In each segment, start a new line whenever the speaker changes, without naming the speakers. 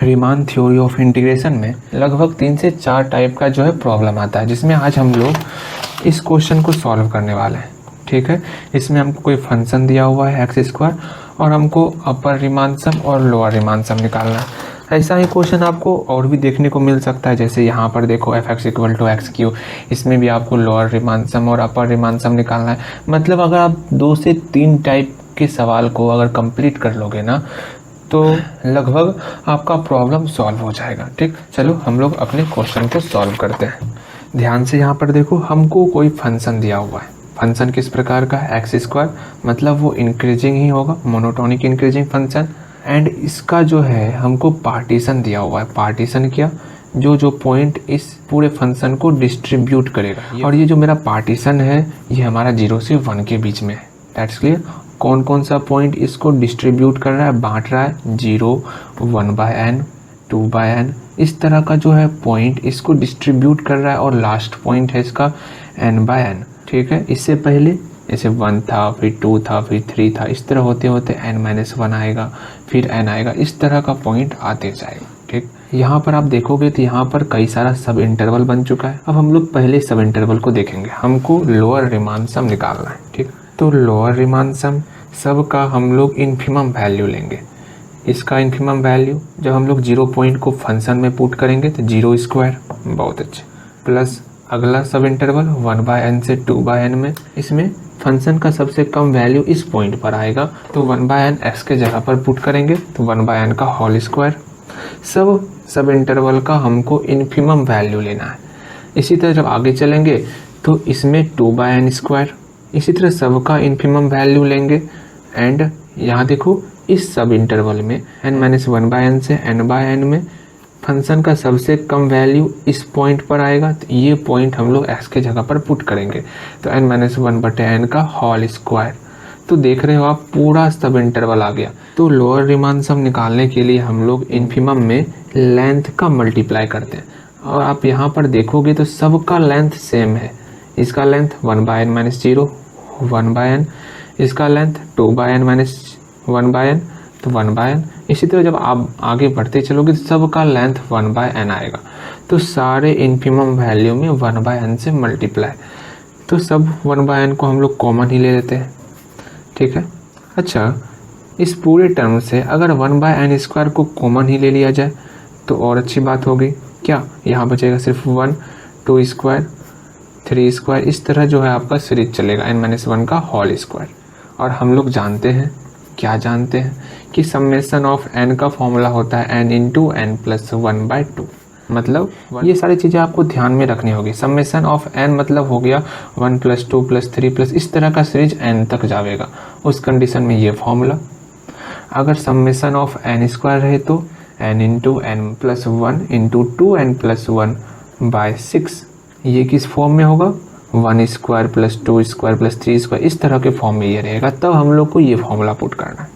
Riemann theory of integration में लगभग 3 से 4 टाइप का जो है प्रॉब्लम आता है, जिसमें आज हम लोग इस क्वेश्चन को सॉल्व करने वाले हैं। ठीक है, इसमें हमको कोई फंक्शन दिया हुआ है x² और हमको अपर रीमान सम और लोअर रीमान सम निकालना है। ऐसा ही क्वेश्चन आपको और भी देखने को मिल सकता है, जैसे यहाँ पर देखो f(x = x³), इसमें भी आपको लोअर रीमान सम और अपर रीमान सम निकालना है। मतलब अगर आप 2 से 3 टाइप के सवाल को अगर कंप्लीट कर लोगे ना, तो लगभग आपका प्रॉब्लम सॉल्व हो जाएगा। ठीक, चलो हम लोग अपने क्वेश्चन को सॉल्व करते हैं। ध्यान से यहाँ पर देखो, हमको कोई फंक्शन दिया हुआ है। फंक्शन किस प्रकार का है? x², मतलब वो इंक्रीजिंग ही होगा, मोनोटोनिक इंक्रीजिंग फंक्शन। एंड इसका जो है हमको पार्टीशन दिया हुआ है। पार्टीशन क्या? जो पॉइंट इस पूरे फंक्शन को डिस्ट्रीब्यूट करेगा। और ये जो मेरा पार्टीशन है ये हमारा 0 से 1 के बीच में है। That's clear. कौन कौन सा पॉइंट इसको डिस्ट्रीब्यूट कर रहा है, बांट रहा है? 0, 1/n, 2/n, इस तरह का जो है पॉइंट इसको डिस्ट्रीब्यूट कर रहा है। और लास्ट पॉइंट है इसका n/n। ठीक है, इससे पहले जैसे 1 था, फिर 2 था, फिर 3 था, इस तरह होते होते n-1 आएगा, फिर n आएगा, इस तरह का पॉइंट आते जाएगा। ठीक, यहाँ पर आप देखोगे तो यहाँ पर कई सारा सब इंटरवल बन चुका है। अब हम लोग पहले सब इंटरवल को देखेंगे। हमको लोअर रीमान सम निकालना है। ठीक, तो लोअर रीमान सम सब का हम लोग इन्फिमम वैल्यू लेंगे। इसका इन्फिमम वैल्यू जब हम लोग 0 पॉइंट को फंक्शन में पुट करेंगे तो 0², बहुत अच्छे, प्लस अगला सब इंटरवल 1/n से 2/n में, इसमें फंक्शन का सबसे कम वैल्यू इस पॉइंट पर आएगा, तो 1/n x के जगह पर पुट करेंगे तो 1/n का होल स्क्वायर। सब इंटरवल का हमको इन्फिमम वैल्यू लेना है। इसी तरह जब आगे चलेंगे तो इसमें 2/n², इसी तरह सब का इन्फिमम वैल्यू लेंगे। एंड यहाँ देखो इस सब इंटरवल में n-1/n से n/n में फंक्शन का सबसे कम वैल्यू इस पॉइंट पर आएगा, तो ये पॉइंट हम लोग x के जगह पर पुट करेंगे तो n-1/n का होल स्क्वायर। तो देख रहे हो आप, पूरा सब इंटरवल आ गया। तो लोअर रीमान सम निकालने के लिए हम लोग इन्फिमम में लेंथ का मल्टीप्लाई करते हैं। और आप यहाँ पर देखोगे तो सबका लेंथ सेम है। इसका लेंथ 1/n-0, 1/n, इसका लेंथ 2/n-1/n, तो 1/n। इसी तरह जब आप आगे बढ़ते चलोगे तो सबका लेंथ 1/n आएगा। तो सारे इन्फिमम वैल्यू में 1/n से मल्टीप्लाई, तो सब 1/n को हम लोग कॉमन ही ले लेते हैं। ठीक है, अच्छा, इस पूरे टर्म से अगर 1/n² को कॉमन ही ले लिया जाए तो और अच्छी बात होगी। क्या यहाँ बचेगा? सिर्फ 1, 2², 3², इस तरह जो है आपका सीरीज चलेगा n-1 का होल स्क्वायर। और हम लोग जानते हैं, क्या जानते हैं, कि समेशन ऑफ n का फॉर्मूला होता है n × n + 1/2। मतलब ये सारी चीज़ें आपको ध्यान में रखनी होगी। समेशन ऑफ n मतलब हो गया 1 + 2 + 3 इस तरह का सीरीज n तक जाएगा। उस कंडीशन में ये फॉर्मूला। अगर समेशन ऑफ n² है तो n × n + 1 × 2n + 1/6, ये किस फॉर्म में होगा? 1² + 2² + 3², इस तरह के फॉर्म में ये रहेगा। तब हम लोग को ये फॉर्मूला पुट करना है।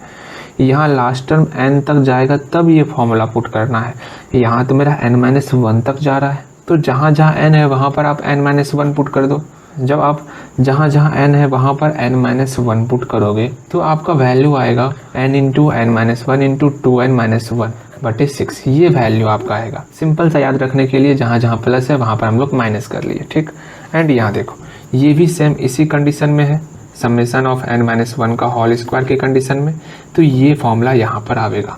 यहाँ लास्ट टर्म n तक जाएगा तब ये फॉर्मूला पुट करना है। यहाँ तो मेरा n-1 तक जा रहा है, तो जहाँ जहाँ n है वहाँ पर आप n-1 पुट कर दो। जब आप जहाँ जहाँ n है वहाँ पर n-1 पुट करोगे तो आपका वैल्यू आएगा n × n-1 × 2n-1/6। ये वैल्यू आपका आएगा। सिंपल सा याद रखने के लिए जहाँ जहाँ प्लस है वहाँ पर हम लोग माइनस कर लिए। ठीक, एंड यहाँ देखो ये भी सेम इसी कंडीशन में है, समेशन ऑफ n-1 का होल स्क्वायर के कंडीशन में। तो ये फॉर्मूला यहाँ पर आएगा।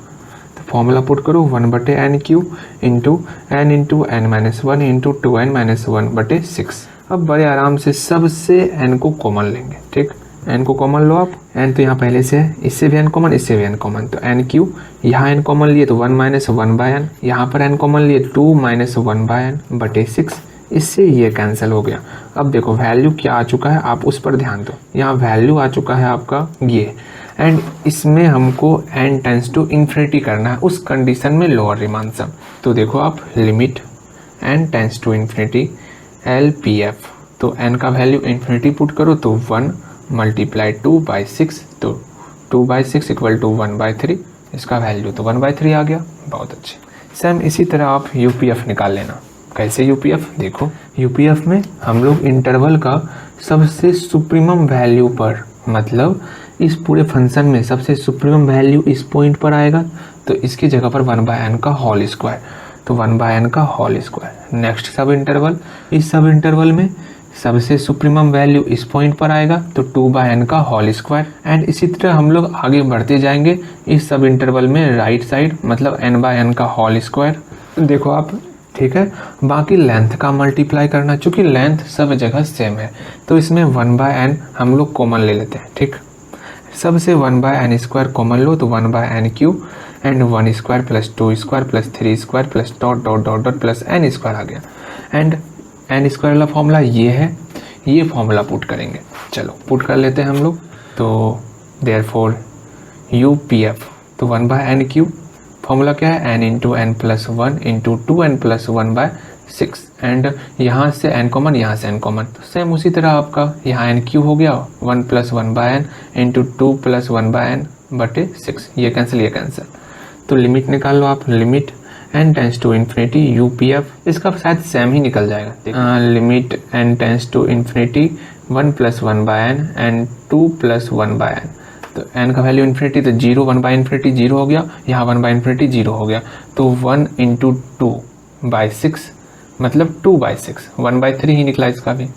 तो फॉर्मूला पुट करो 1/n³ × n × n-1 × 2n-1/6। अब बड़े आराम से सबसे n को कॉमन लेंगे। ठीक, n को कॉमन लो आप। n तो यहाँ पहले से है, इससे भी n कॉमन, इससे भी n कॉमन, तो n³। यहाँ n कॉमन लिए तो 1 - 1/n, यहाँ पर n कॉमन लिए 2 - 1/n/6, इससे ये कैंसिल हो गया। अब देखो वैल्यू क्या आ चुका है, आप उस पर ध्यान दो। यहाँ वैल्यू आ चुका है आपका ये, एंड इसमें हमको n टेंड्स टू इन्फिनिटी करना है, उस कंडीशन में लोअर रीमान सम। तो देखो आप, limit n tends to infinity LPF, तो n का वैल्यू इन्फिनिटी पुट करो तो 1 × 2/6, तो 2/6 = 1/3, इसका वैल्यू तो 1/3 आ गया। बहुत अच्छे। सेम इसी तरह आप UPF निकाल लेना। कैसे UPF? देखो UPF में हम लोग इंटरवल का सबसे सुप्रीमम वैल्यू पर, मतलब इस पूरे फंक्शन में सबसे सुप्रीमम वैल्यू इस पॉइंट पर आएगा, तो इसकी जगह पर 1/n का होल स्क्वायर, तो 1/n का whole square. Next sub interval, इस सब इंटरवल में सबसे सुप्रीमम वैल्यू इस पॉइंट पर आएगा, तो 2/n का होल स्क्वायर। एंड इसी तरह हम लोग आगे बढ़ते जाएंगे इस सब इंटरवल में राइट साइड, मतलब n/n का होल स्क्वायर। देखो आप, ठीक है। बाकी लेंथ का मल्टीप्लाई करना, चूंकि लेंथ सब जगह सेम है तो इसमें 1/n हम लोग कॉमन ले लेते हैं, ठीक। सबसे 1/n स्क्वायर कॉमन लो तो 1/n cube and 1 square plus 2 square plus 3 square plus dot dot dot dot plus n square आ गया। एंड n स्क्वायर वाला फॉर्मूला ये है, ये फॉर्मूला पुट करेंगे। चलो पुट कर लेते हैं हम लोग। तो देयरफॉर UPF, तो 1/n क्यूब, फॉर्मूला क्या है, n into n plus 1 into 2n plus 1/6। And यहाँ से n कॉमन, यहाँ से n कॉमन, तो सेम उसी तरह आपका यहाँ n क्यूब हो गया 1 plus 1/n into 2 plus 1/n/6, ये कैंसिल ये कैंसिल। तो लिमिट निकाल लो आप, limit n tends to infinity UPF, इसका शायद सेम ही निकल जाएगा। Limit n tends to infinity 1 plus 1/n and 2 plus 1/n, तो n का वैल्यू इन्फिनिटी, तो 0 1/इन्फिनिटी 0 हो गया, यहाँ 1/इन्फिनिटी 0 हो गया, तो 1 इंटू 2/6 मतलब 2/6, 1/3 ही निकला इसका भी।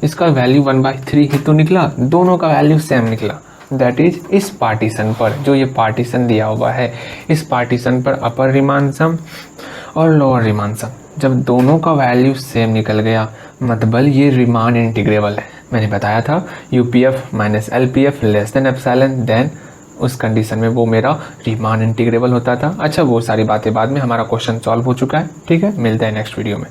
इसका वैल्यू 1/3 ही तो निकला, दोनों का वैल्यू सेम निकला। दैट इज इस पार्टीशन पर, जो ये पार्टीशन दिया हुआ है, इस पार्टीशन पर अपर रीमान सम और लोअर रीमान सम, जब दोनों का वैल्यू सेम निकल गया मतलब ये रीमान इंटीग्रेबल है। मैंने बताया था UPF minus LPF less than epsilon, then उस कंडीशन में वो मेरा रीमान इंटीग्रेबल होता था। अच्छा, वो सारी बातें बाद में, हमारा क्वेश्चन सॉल्व हो चुका है, ठीक है। मिलते हैं नेक्स्ट वीडियो में।